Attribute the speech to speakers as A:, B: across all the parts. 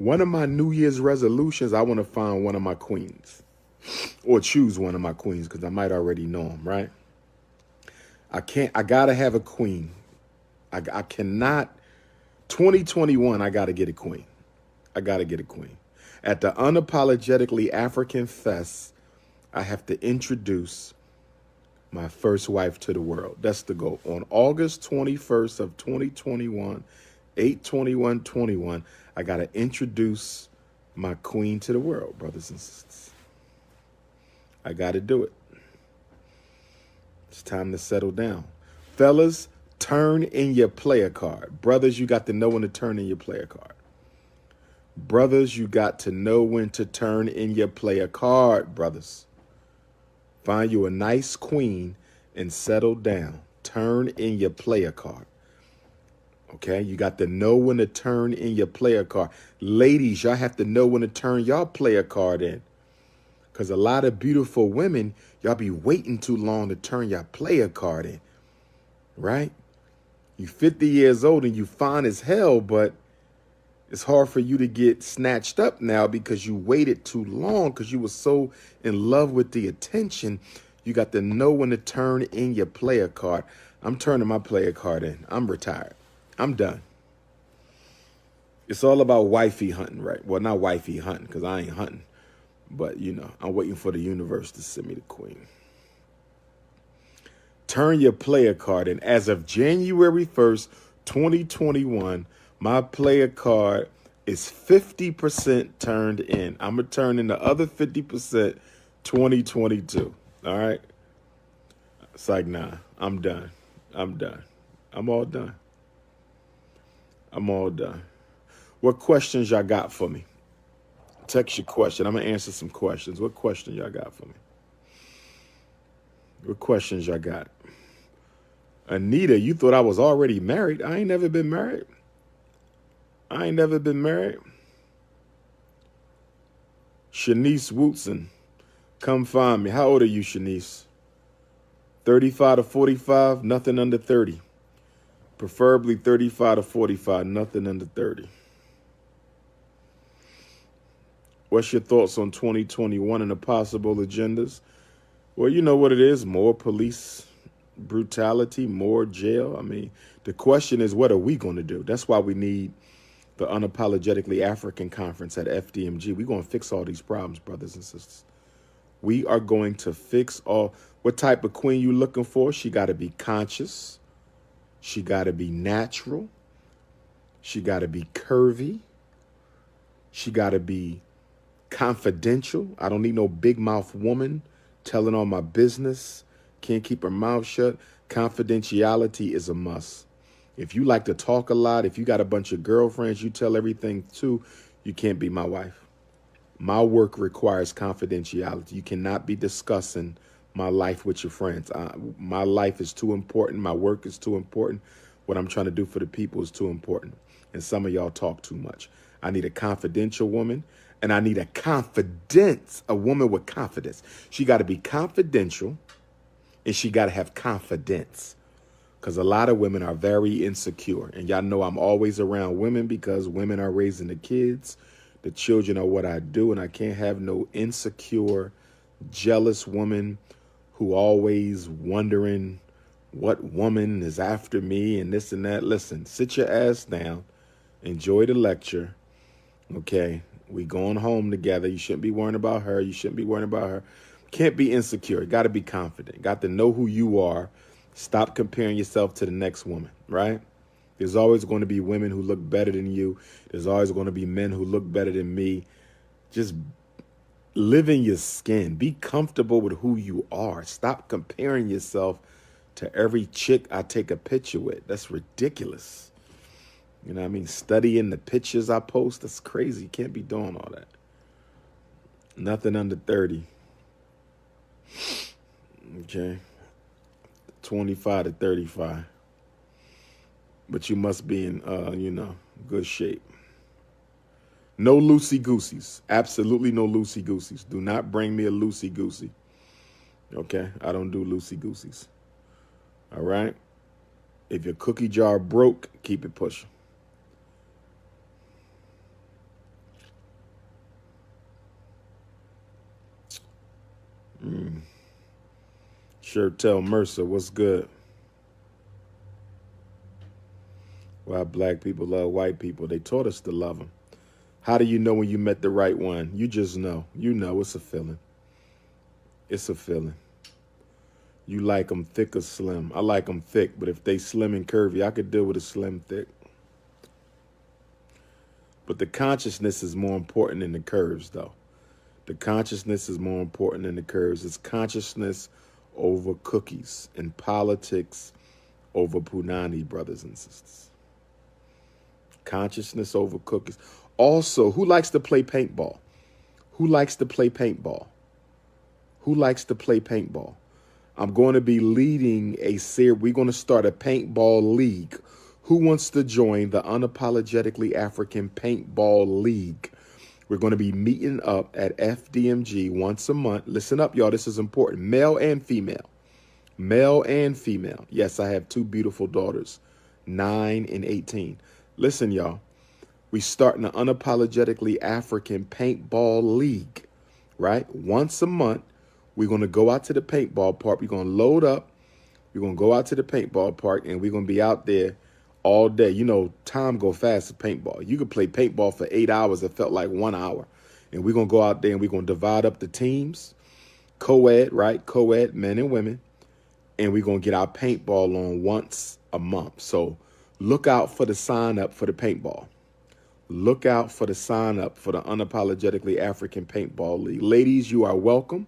A: One of my New Year's resolutions, I want to find one of my queens. Or choose one of my queens, because I might already know them, right? I gotta have a queen. I cannot, 2021, I gotta get a queen. I gotta get a queen. At the Unapologetically African Fest, I have to introduce my first wife to the world. That's the goal. On August 21st of 2021, 8/21/21, I got to introduce my queen to the world, brothers and sisters. I got to do it. It's time to settle down. Fellas, turn in your player card. Brothers, you got to know when to turn in your player card. Brothers, you got to know when to turn in your player card, brothers. Find you a nice queen and settle down. Turn in your player card. Okay, you got to know when to turn in your player card. Ladies, y'all have to know when to turn y'all player card in. Because a lot of beautiful women, y'all be waiting too long to turn your player card in. Right? You 50 years old and you fine as hell, but it's hard for you to get snatched up now because you waited too long because you were so in love with the attention. You got to know when to turn in your player card. I'm turning my player card in. I'm retired. I'm done. It's all about wifey hunting, right? Well, not wifey hunting because I ain't hunting. But, you know, I'm waiting for the universe to send me the queen. Turn your player card in. As of January 1st, 2021, my player card is 50% turned in. I'm going to turn in the other 50% 2022. All right? It's like, nah, I'm done. I'm done. I'm all done. I'm all done. What questions y'all got for me? Text your question. I'm going to answer some questions. What question y'all got for me? What questions y'all got? Anita, you thought I was already married. I ain't never been married. I ain't never been married. Shanice Wootson, come find me. How old are you, Shanice? 35 to 45, nothing under 30. Preferably 35 to 45, nothing under 30. What's your thoughts on 2021 and the possible agendas? Well, you know what it is. More police brutality, more jail. I mean, the question is, what are we going to do? That's why we need the Unapologetically African Conference at FDMG. We're going to fix all these problems, brothers and sisters. We are going to fix all. What type of queen you looking for? She got to be conscious. She got to be natural. She got to be curvy. She got to be confidential. I don't need no big mouth woman telling all my business. Can't keep her mouth shut. Confidentiality is a must. If you like to talk a lot, if you got a bunch of girlfriends you tell everything to, you can't be my wife. My work requires confidentiality. You cannot be discussing my life with your friends. My life is too important. My work is too important. What I'm trying to do for the people is too important. And some of y'all talk too much. I need a confidential woman, and I need a woman with confidence. She got to be confidential, and she got to have confidence. Because a lot of women are very insecure. And y'all know I'm always around women because women are raising the kids. The children are what I do. And I can't have no insecure, jealous woman who always wondering what woman is after me and this and that. Listen, sit your ass down. Enjoy the lecture. Okay. We going home together. You shouldn't be worrying about her. You shouldn't be worrying about her. Can't be insecure. Got to be confident. Got to know who you are. Stop comparing yourself to the next woman, right? There's always going to be women who look better than you. There's always going to be men who look better than me. Just live in your skin. Be comfortable with who you are. Stop comparing yourself to every chick I take a picture with. That's ridiculous. You know what I mean? Studying the pictures I post. That's crazy. You can't be doing all that. Nothing under 30. Okay. 25 to 35. But you must be in, good shape. No loosey-gooseys. Absolutely no loosey-gooseys. Do not bring me a loosey-goosey. Okay? I don't do loosey-gooseys. All right? If your cookie jar broke, keep it pushing. Sure tell Mercer, what's good? Why black people love white people. They taught us to love them. How do you know when you met the right one? You just know. You know, it's a feeling. It's a feeling. You like them thick or slim. I like them thick, but if they slim and curvy, I could deal with a slim thick. But the consciousness is more important than the curves, though. The consciousness is more important than the curves. It's consciousness over cookies and politics over punani, brothers and sisters. Consciousness over cookies. Also, who likes to play paintball? Who likes to play paintball? Who likes to play paintball? I'm going to be leading a series. We're going to start a paintball league. Who wants to join the Unapologetically African Paintball League? We're going to be meeting up at FDMG once a month. Listen up, y'all. This is important. Male and female. Male and female. Yes, I have two beautiful daughters, 9 and 18. Listen, y'all. We starting the Unapologetically African Paintball League, right? Once a month, we're going to go out to the paintball park. We're going to load up. We're going to go out to the paintball park, and we're going to be out there all day. You know, time go fast at paintball. You could play paintball for 8 hours. It felt like 1 hour. And we're going to go out there, and we're going to divide up the teams, co-ed, right? Co-ed, men and women. And we're going to get our paintball on once a month. So look out for the sign up for the paintball. Look out for the sign up for the Unapologetically African Paintball League. Ladies, you are welcome.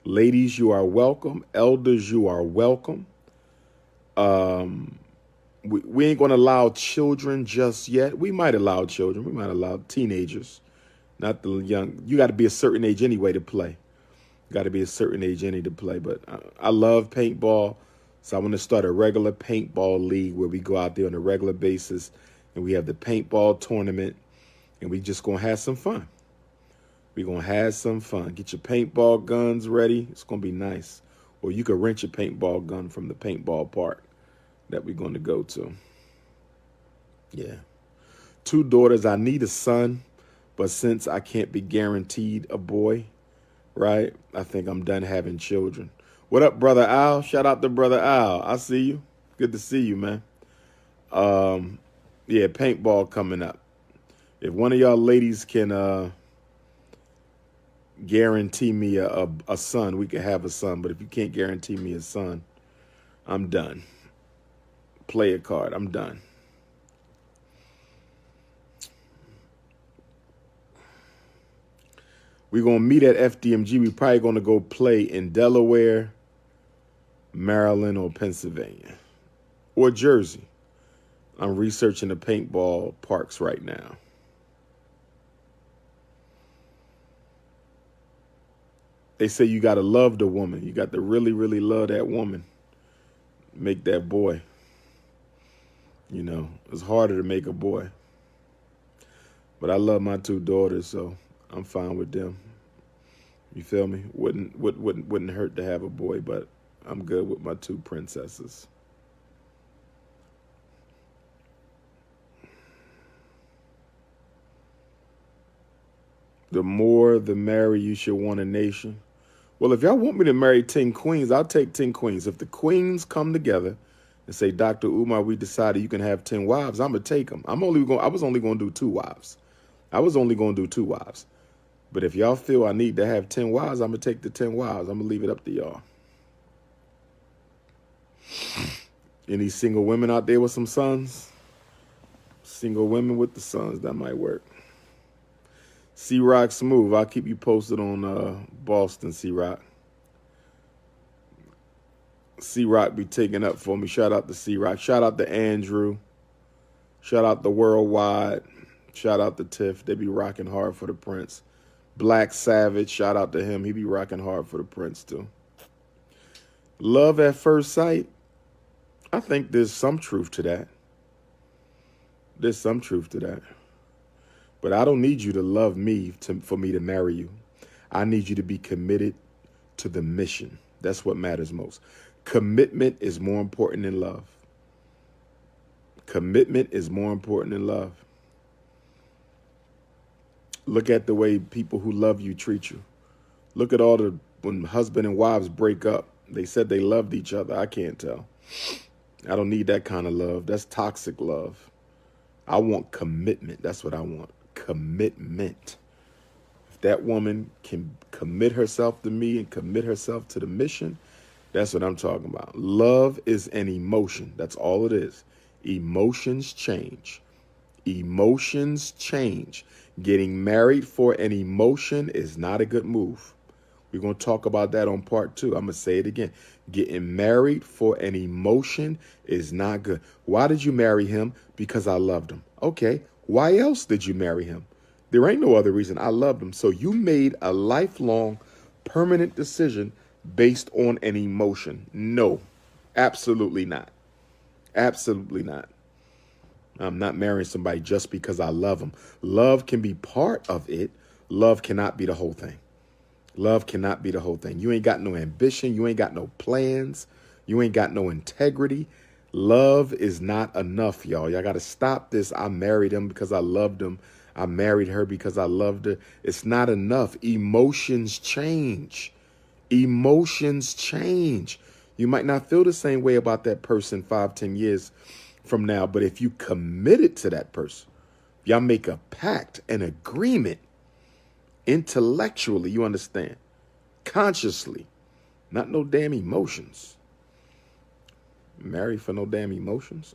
A: Ladies, you are welcome. Elders, you are welcome. We ain't going to allow children just yet. We might allow children. We might allow teenagers, not the young. You got to be a certain age anyway to play. Got to be a certain age any to play. But I love paintball, so I want to start a regular paintball league where we go out there on a regular basis, and we have the paintball tournament, and we just going to have some fun. We're going to have some fun. Get your paintball guns ready. It's going to be nice. Or you can rent your paintball gun from the paintball park that we're going to go to. Yeah. 2 daughters. I need a son, but since I can't be guaranteed a boy, right, I think I'm done having children. What up, Brother Al? Shout out to Brother Al. I see you. Good to see you, man. Yeah, paintball coming up. If one of y'all ladies can guarantee me a son, we can have a son. But if you can't guarantee me a son, I'm done. Play a card. I'm done. We're going to meet at FDMG. We're probably going to go play in Delaware, Maryland, or Pennsylvania, or Jersey. I'm researching the paintball parks right now. They say you got to love the woman. You got to really, really love that woman. Make that boy. You know, it's harder to make a boy. But I love my 2 daughters, so I'm fine with them. You feel me? Wouldn't hurt to have a boy, but I'm good with my 2 princesses. The more, the merrier. You should want a nation. Well, if y'all want me to marry 10 queens, I'll take 10 queens. If the queens come together and say, Dr. Umar, we decided you can have 10 wives, I'm going to take them. I was only going to do 2 wives. I was only going to do 2 wives. But if y'all feel I need to have 10 wives, I'm going to take the 10 wives. I'm going to leave it up to y'all. Any single women out there with some sons? Single women with the sons, that might work. C-Rock Smooth, I'll keep you posted on Boston, C-Rock. C-Rock be taking up for me. Shout out to C-Rock. Shout out to Andrew. Shout out to Worldwide. Shout out to Tiff. They be rocking hard for the Prince. Black Savage, shout out to him. He be rocking hard for the Prince, too. Love at first sight. I think there's some truth to that. There's some truth to that. But I don't need you to love me for me to marry you. I need you to be committed to the mission. That's what matters most. Commitment is more important than love. Commitment is more important than love. Look at the way people who love you treat you. Look at all the when husband and wives break up, they said they loved each other. I can't tell. I don't need that kind of love. That's toxic love. I want commitment. That's what I want. Commitment. If that woman can commit herself to me and commit herself to the mission, that's what I'm talking about. Love is an emotion. That's all it is. Emotions change. Emotions change. Getting married for an emotion is not a good move. We're going to talk about that on part 2. I'm going to say it again. Getting married for an emotion is not good. Why did you marry him? Because I loved him. Okay. Why else did you marry him? There ain't no other reason. I loved him. So you made a lifelong, permanent decision based on an emotion. No, absolutely not. Absolutely not. I'm not marrying somebody just because I love them. Love can be part of it. Love cannot be the whole thing. Love cannot be the whole thing. You ain't got no ambition. You ain't got no plans. You ain't got no integrity. Love is not enough, y'all. Y'all got to stop this. I married him because I loved him. I married her because I loved her. It's not enough. Emotions change. Emotions change. You might not feel the same way about that person 5, 10 years from now, but if you committed to that person, y'all make a pact, an agreement, intellectually, you understand, consciously, not no damn emotions. Married for no damn emotions?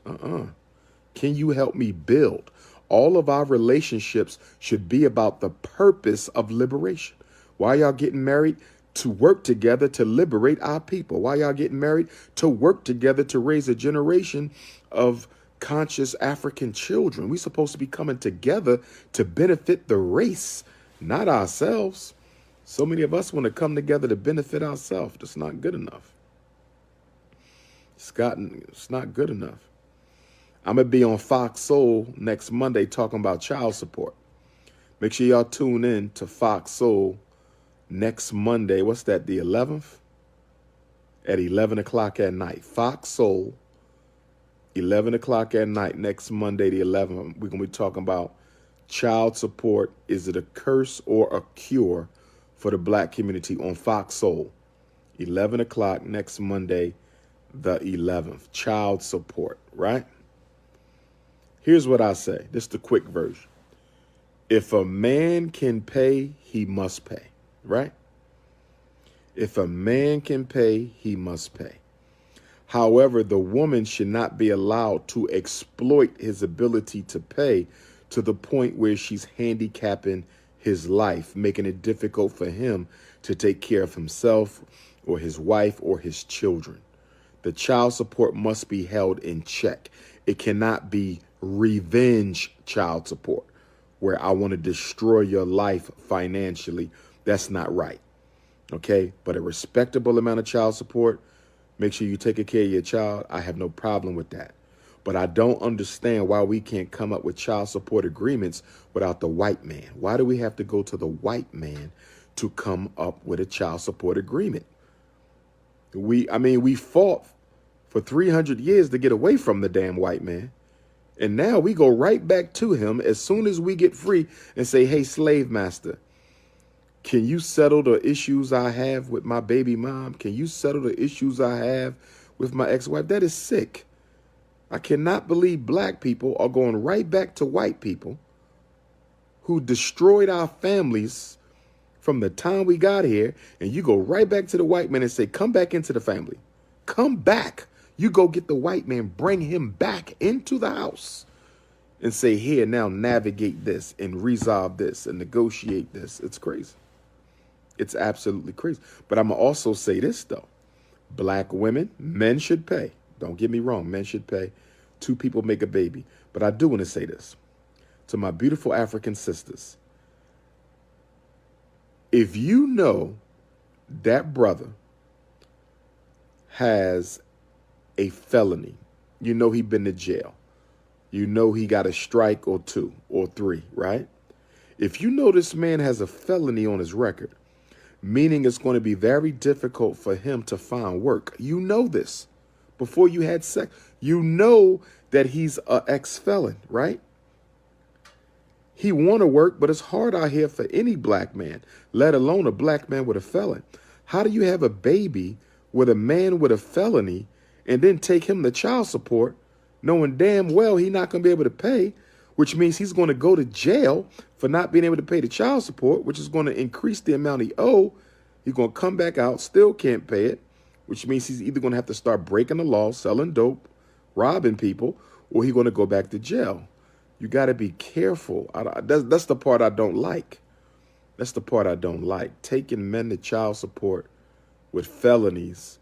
A: Can you help me build? All of our relationships should be about the purpose of liberation. Why y'all getting married? To work together to liberate our people. Why y'all getting married? To work together to raise a generation of conscious African children. We're supposed to be coming together to benefit the race, not ourselves. So many of us want to come together to benefit ourselves. That's not good enough. It's not good enough. I'm going to be on Fox Soul next Monday talking about child support. Make sure y'all tune in to Fox Soul next Monday. What's that, the 11th? At 11 o'clock at night. Fox Soul, 11 o'clock at night, next Monday, the 11th. We're going to be talking about child support. Is it a curse or a cure for the black community on Fox Soul? 11 o'clock next Monday, the 11th. Child support, right? Here's what I say. This is the quick version. If a man can pay, he must pay, right? If a man can pay, he must pay. However, the woman should not be allowed to exploit his ability to pay to the point where she's handicapping his life, making it difficult for him to take care of himself or his wife or his children. The child support must be held in check. It cannot be revenge child support where I want to destroy your life financially. That's not right. Okay. But a respectable amount of child support, make sure you take care of your child. I have no problem with that. But I don't understand why we can't come up with child support agreements without the white man. Why do we have to go to the white man to come up with a child support agreement? We fought for 300 years to get away from the damn white man. And now we go right back to him as soon as we get free and say, hey, slave master, can you settle the issues I have with my baby mom? Can you settle the issues I have with my ex-wife? That is sick. I cannot believe black people are going right back to white people who destroyed our families from the time we got here. And you go right back to the white man and say, come back into the family. Come back. You go get the white man, bring him back into the house and say, here, now navigate this and resolve this and negotiate this. It's crazy. It's absolutely crazy. But I'm going to also say this, though. Black women, men should pay. Don't get me wrong. Men should pay. 2 people make a baby. But I do want to say this to my beautiful African sisters. If you know that brother has a felony, you know he been to jail, you know he got a strike or 2 or 3, right? If you know this man has a felony on his record, meaning it's going to be very difficult for him to find work. You know this before you had sex. You know that he's an ex-felon, right? He want to work, but it's hard out here for any black man, let alone a black man with a felon, How do you have a baby with a man with a felony and then take him to child support, knowing damn well he's not going to be able to pay, which means he's going to go to jail for not being able to pay the child support, which is going to increase the amount he owe. He's going to come back out, still can't pay it, which means he's either going to have to start breaking the law, selling dope, robbing people, or he's going to go back to jail. You got to be careful. That's the part I don't like. That's the part I don't like. Taking men to child support with felonies,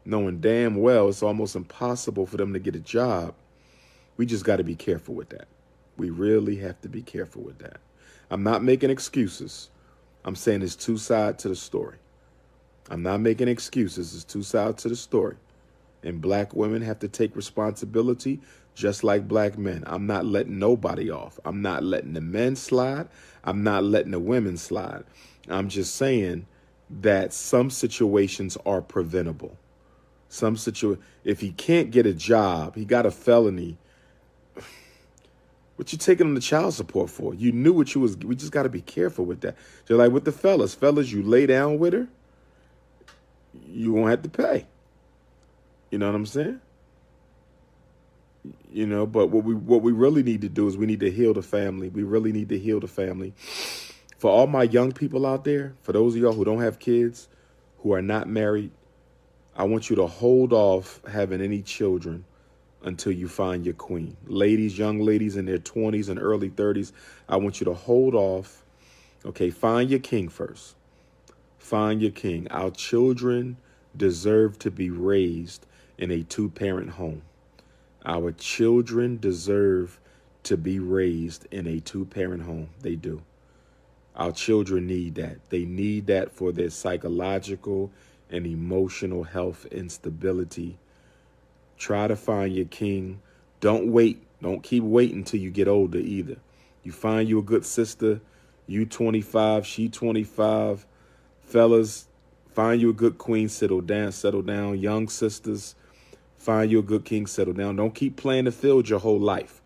A: knowing damn well it's almost impossible for them to get a job. We just got to be careful with that. We really have to be careful with that. I'm not making excuses. I'm saying there's two sides to the story. I'm not making excuses. There's two sides to the story. And black women have to take responsibility just like black men. I'm not letting nobody off. I'm not letting the men slide. I'm not letting the women slide. I'm just saying that some situations are preventable. If he can't get a job, he got a felony, what you taking him to child support for? You knew what you was. We just got to be careful with that. Just like with the fellas. Fellas, you lay down with her, you won't have to pay. You know what I'm saying? You know, but what we really need to do is we need to heal the family. We really need to heal the family. For all my young people out there, for those of y'all who don't have kids, who are not married, I want you to hold off having any children until you find your queen. Ladies, young ladies in their 20s and early 30s, I want you to hold off. Okay, find your king first. Find your king. Our children deserve to be raised in a two-parent home. Our children deserve to be raised in a two-parent home. They do. Our children need that. They need that for their psychological and emotional health and stability. Try to find your king. Don't wait. Don't keep waiting till you get older either. You find you a good sister. You 25, she 25. Fellas, find you a good queen. Settle down. Young sisters, find you a good king. Settle down. Don't keep playing the field your whole life.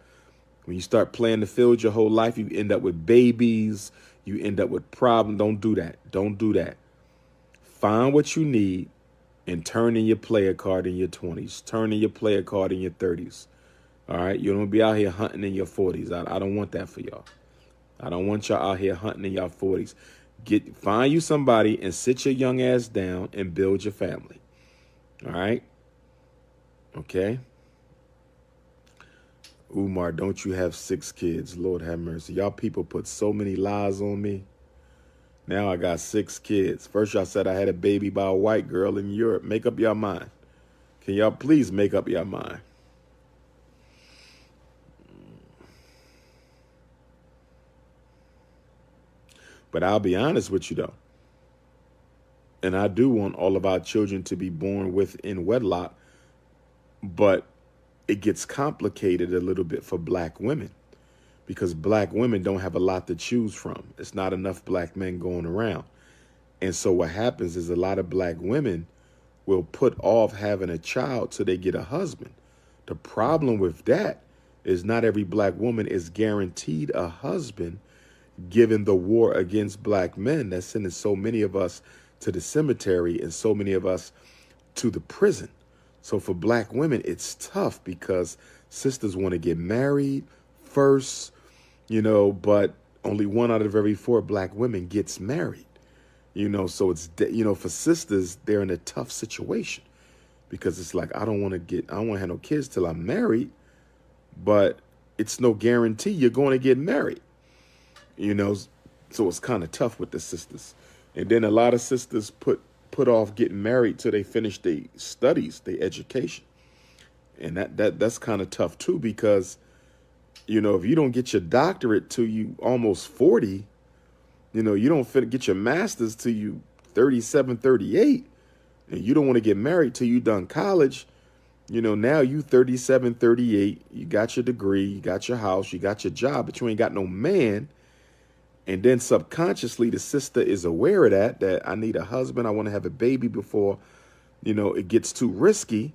A: When you start playing the field your whole life, you end up with babies. You end up with problems. Don't do that. Don't do that. Find what you need and turn in your player card in your 20s. Turn in your player card in your 30s. All right? You don't be out here hunting in your 40s. I don't want that for y'all. I don't want y'all out here hunting in your 40s. Find you somebody and sit your young ass down and build your family. All right? Okay? Umar, don't you have 6 kids? Lord have mercy. Y'all people put so many lies on me. Now I got 6 kids. First y'all said I had a baby by a white girl in Europe. Make up your mind. Can y'all please make up your mind? But I'll be honest with you though. And I do want all of our children to be born within wedlock. But it gets complicated a little bit for black women. Because black women don't have a lot to choose from. It's not enough black men going around. And so what happens is a lot of black women will put off having a child till they get a husband. The problem with that is not every black woman is guaranteed a husband, given the war against black men that's sending so many of us to the cemetery and so many of us to the prison. So for black women, it's tough because sisters want to get married first, you know, but only 1 out of every 4 black women gets married, you know. So it's, you know, for sisters, they're in a tough situation because it's like, I don't want to have no kids till I'm married, but it's no guarantee you're going to get married, you know. So it's kind of tough with the sisters. And then a lot of sisters put off getting married till they finish their studies, their education. And that's kind of tough too, because, you know, if you don't get your doctorate till you almost 40, you know, you don't get your master's till you 37, 38, and you don't want to get married till you done college, you know, now you 37, 38, you got your degree, you got your house, you got your job, but you ain't got no man. And then subconsciously, the sister is aware of that I need a husband. I want to have a baby before, you know, it gets too risky.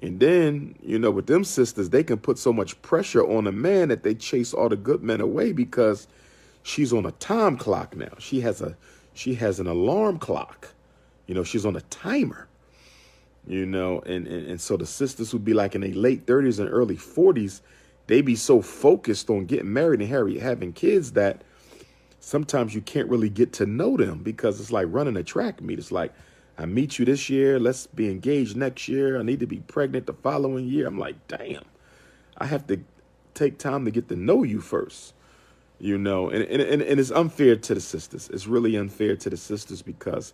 A: And then, you know, with them sisters, they can put so much pressure on a man that they chase all the good men away because she's on a time clock now. She has an alarm clock, You know, she's on a timer, you know, and so the sisters who'd be like in their late 30s and early 40s, they be so focused on getting married and having kids that sometimes you can't really get to know them, because it's like running a track meet. It's like, I meet you this year, let's be engaged next year. I need to be pregnant the following year. I'm like, damn, I have to take time to get to know you first, you know, and it's unfair to the sisters. It's really unfair to the sisters because,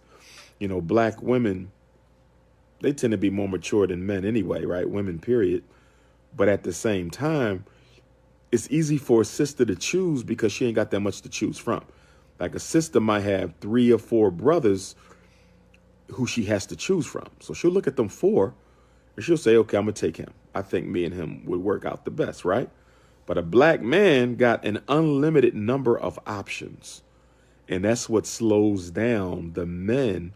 A: you know, black women, they tend to be more mature than men anyway, right? Women, period. But at the same time, it's easy for a sister to choose because she ain't got that much to choose from. Like a sister might have 3 or 4 brothers who she has to choose from. So she'll look at them 4 and she'll say, okay, I'm going to take him. I think me and him would work out the best, right? But a black man got an unlimited number of options. And that's what slows down the men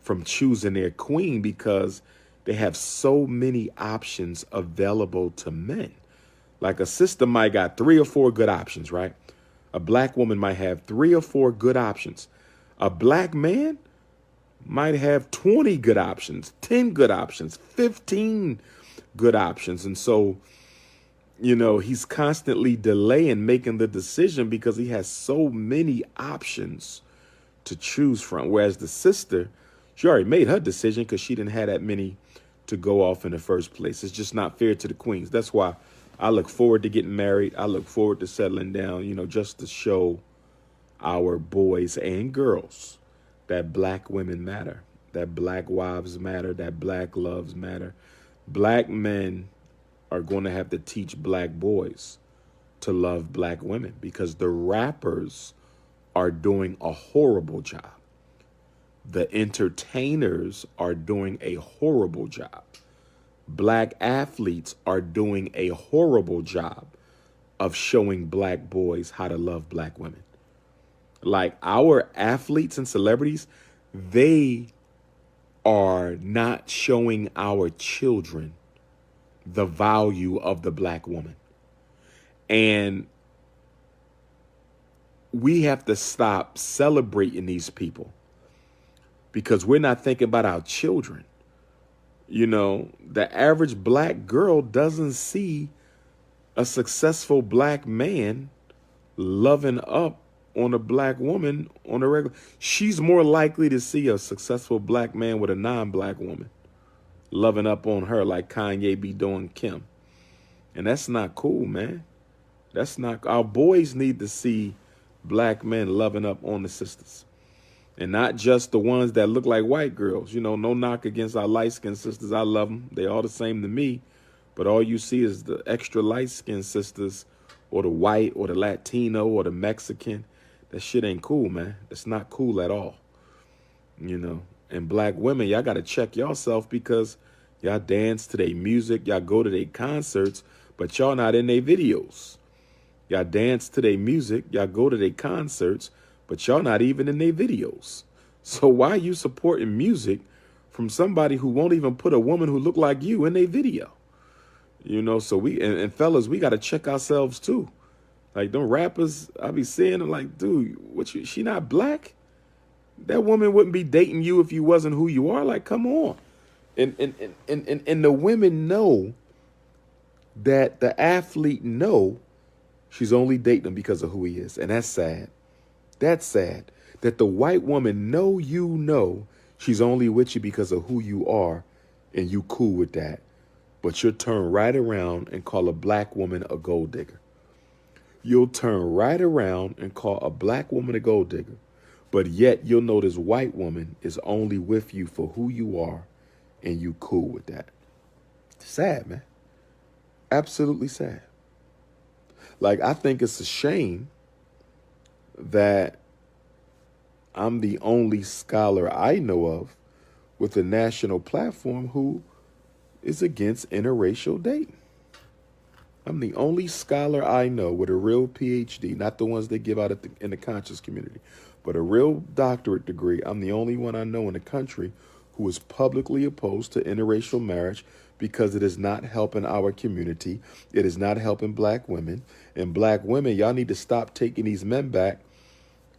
A: from choosing their queen, because they have so many options available to men. Like a sister might got 3 or 4 good options, right? A black woman might have 3 or 4 good options. A black man might have 20 good options, 10 good options, 15 good options. And so, you know, he's constantly delaying making the decision because he has so many options to choose from. Whereas the sister, she already made her decision because she didn't have that many to go off in the first place. It's just not fair to the queens. That's why I look forward to getting married. I look forward to settling down, you know, just to show our boys and girls that black women matter, that black wives matter, that black loves matter. Black men are going to have to teach black boys to love black women because the rappers are doing a horrible job. The entertainers are doing a horrible job. Black athletes are doing a horrible job of showing black boys how to love black women. Like our athletes and celebrities, they are not showing our children the value of the black woman. And we have to stop celebrating these people because we're not thinking about our children. You know, the average black girl doesn't see a successful black man loving up on a black woman on a regular. She's more likely to see a successful black man with a non-black woman loving up on her like Kanye be doing Kim. And that's not cool, man. That's not, our boys need to see black men loving up on the sisters. And not just the ones that look like white girls. You know, no knock against our light-skinned sisters. I love them. They all the same to me. But all you see is the extra light-skinned sisters or the white or the Latino or the Mexican. That shit ain't cool, man. That's not cool at all. You know, and black women, y'all got to check yourself because y'all dance to their music. Y'all go to their concerts, but y'all not in their videos. Y'all dance to their music. Y'all go to their concerts, but y'all not even in their videos. So why are you supporting music from somebody who won't even put a woman who look like you in their video? You know, so we, and fellas, we got to check ourselves too. Like them rappers, I be seeing them like, dude, she not black? That woman wouldn't be dating you if you wasn't who you are. Like, come on. And the women know that the athlete know she's only dating him because of who he is. And that's sad. That's sad that the white woman know she's only with you because of who you are and you cool with that. But you'll turn right around and call a black woman a gold digger. You'll turn right around and call a black woman a gold digger. But yet you'll know this white woman is only with you for who you are and you cool with that. Sad, man. Absolutely sad. Like, I think it's a shame that I'm the only scholar I know of with a national platform who is against interracial dating. I'm the only scholar I know with a real PhD, not the ones they give out in the conscious community, but a real doctorate degree. I'm the only one I know in the country who is publicly opposed to interracial marriage because it is not helping our community. It is not helping black women. And black women, y'all need to stop taking these men back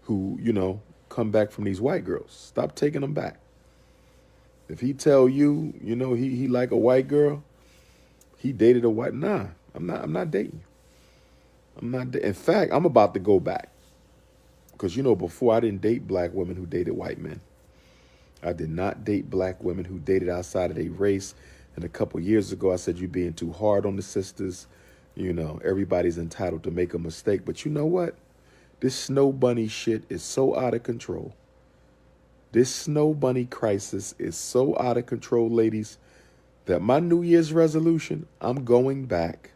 A: who, you know, come back from these white girls. Stop taking them back. If he tell you, you know, he like a white girl, he dated a white. Nah, I'm not dating. In fact, I'm about to go back. Because, you know, before I didn't date black women who dated white men. I did not date black women who dated outside of their race. And a couple years ago, I said, you're being too hard on the sisters. You know, everybody's entitled to make a mistake. But you know what? This snow bunny shit is so out of control. This snow bunny crisis is so out of control, ladies, that my New Year's resolution, I'm going back.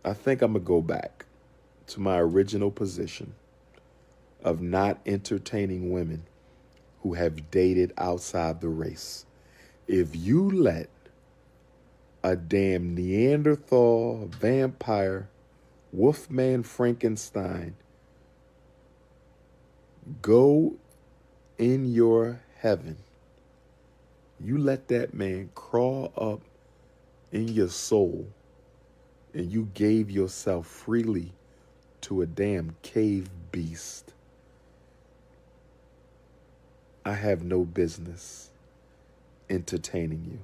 A: I think I'm going to go back to my original position of not entertaining women who have dated outside the race. If you let a damn Neanderthal, vampire, Wolfman Frankenstein go in your heaven, you let that man crawl up in your soul, and you gave yourself freely to a damn cave beast, I have no business entertaining you.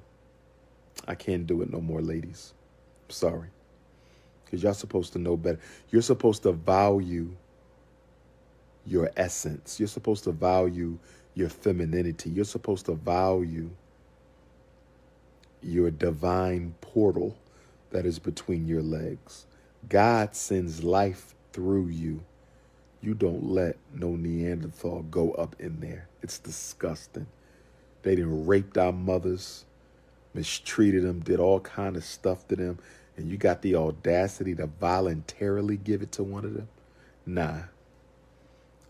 A: I can't do it no more, ladies. Sorry. Because y'all supposed to know better. You're supposed to value your essence. You're supposed to value your femininity. You're supposed to value your divine portal that is between your legs. God sends life through you. You don't let no Neanderthal go up in there. It's disgusting. They done raped our mothers, mistreated them, did all kind of stuff to them, and you got the audacity to voluntarily give it to one of them?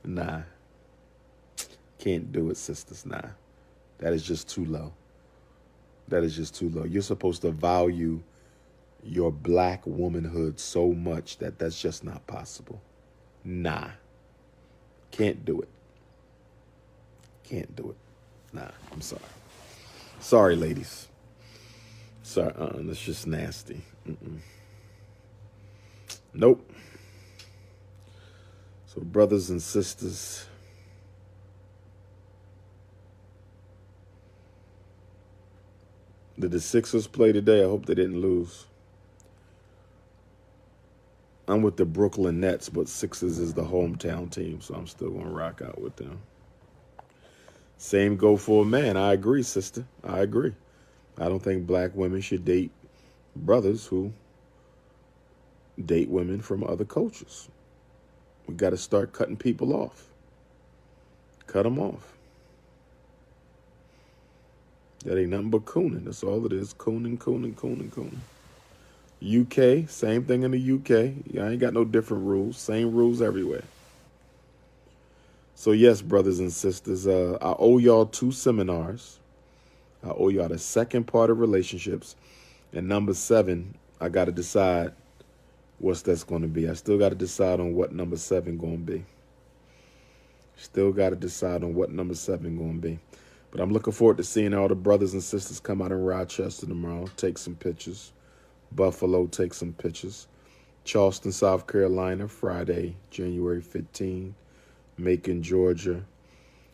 A: Nah. Can't do it, sisters. Nah. That is just too low. That is just too low. You're supposed to value your black womanhood so much that that's just not possible. Nah. Can't do it. Can't do it. Nah, I'm sorry. Sorry, ladies. Sorry, that's just nasty. Nope. So, brothers and sisters, did the Sixers play today? I hope they didn't lose. I'm with the Brooklyn Nets, but Sixers is the hometown team, so I'm still going to rock out with them. Same go for a man. I agree, sister. I agree. I don't think black women should date brothers who date women from other cultures. We got to start cutting people off. Cut them off. That ain't nothing but cooning. That's all it is. Cooning. UK, same thing in the UK. I ain't got no different rules. Same rules everywhere. So yes, brothers and sisters, I owe y'all 2 seminars. I owe y'all the second part of relationships. And number 7, I got to decide what's that's going to be. I still got to decide on what number 7 going to be. Still got to decide on what number 7 going to be. But I'm looking forward to seeing all the brothers and sisters come out in Rochester tomorrow, take some pictures. Buffalo, take some pictures. Charleston, South Carolina, Friday, January 15th. Macon, Georgia,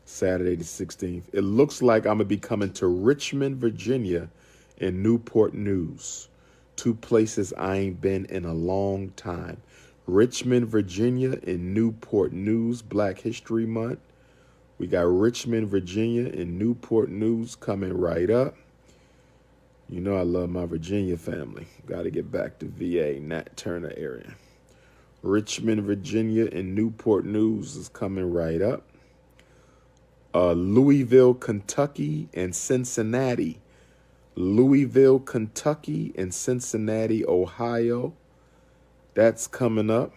A: Saturday the 16th. It looks like I'm going to be coming to Richmond, Virginia, and Newport News. 2 places I ain't been in a long time. Richmond, Virginia, and Newport News, Black History Month. We got Richmond, Virginia, and Newport News coming right up. You know I love my Virginia family. Got to get back to VA, Nat Turner area. Richmond, Virginia, and Newport News is coming right up. Louisville, Kentucky, and Cincinnati. Louisville, Kentucky, and Cincinnati, Ohio. That's coming up.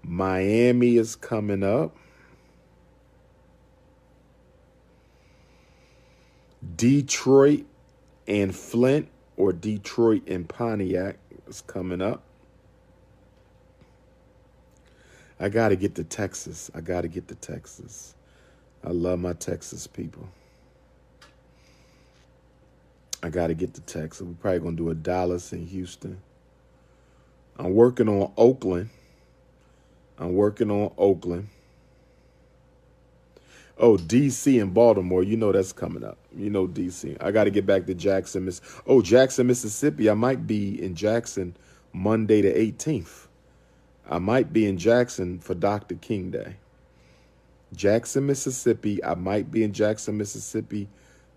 A: Miami is coming up. Detroit and Flint, or Detroit and Pontiac, is coming up. I got to get to Texas. I love my Texas people. I got to get to Texas. We're probably going to do a Dallas and Houston. I'm working on Oakland. Oh, D.C. and Baltimore. You know that's coming up. You know D.C. I got to get back to Jackson, Jackson, Mississippi. I might be in Jackson Monday the 18th. I might be in Jackson for Dr. King Day. Jackson, Mississippi. I might be in Jackson, Mississippi,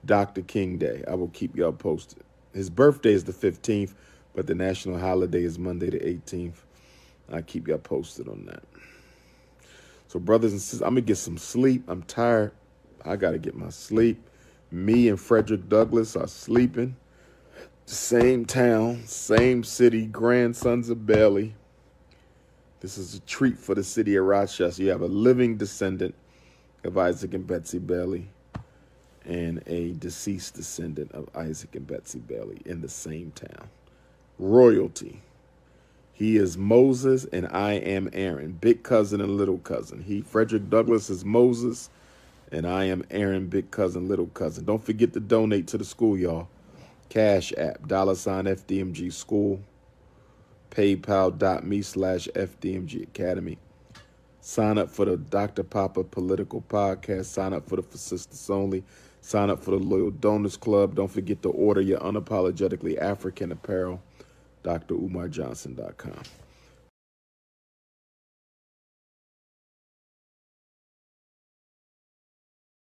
A: Dr. King Day. I will keep y'all posted. His birthday is the 15th, but the national holiday is Monday the 18th. I'll keep y'all posted on that. So brothers and sisters, I'm going to get some sleep. I'm tired. I got to get my sleep. Me and Frederick Douglass are sleeping. Same town, same city, grandsons of Bailey. This is a treat for the city of Rochester. You have a living descendant of Isaac and Betsy Bailey and a deceased descendant of Isaac and Betsy Bailey in the same town. Royalty. He is Moses and I am Aaron, big cousin and little cousin. Frederick Douglass is Moses and I am Aaron, big cousin, little cousin. Don't forget to donate to the school, y'all. Cash App, $FDMG School, PayPal.me/FDMG Academy. Sign up for the Dr. Papa Political Podcast. Sign up for the For Sisters Only. Sign up for the Loyal Donors Club. Don't forget to order your unapologetically African apparel. DrUmarJohnson.com.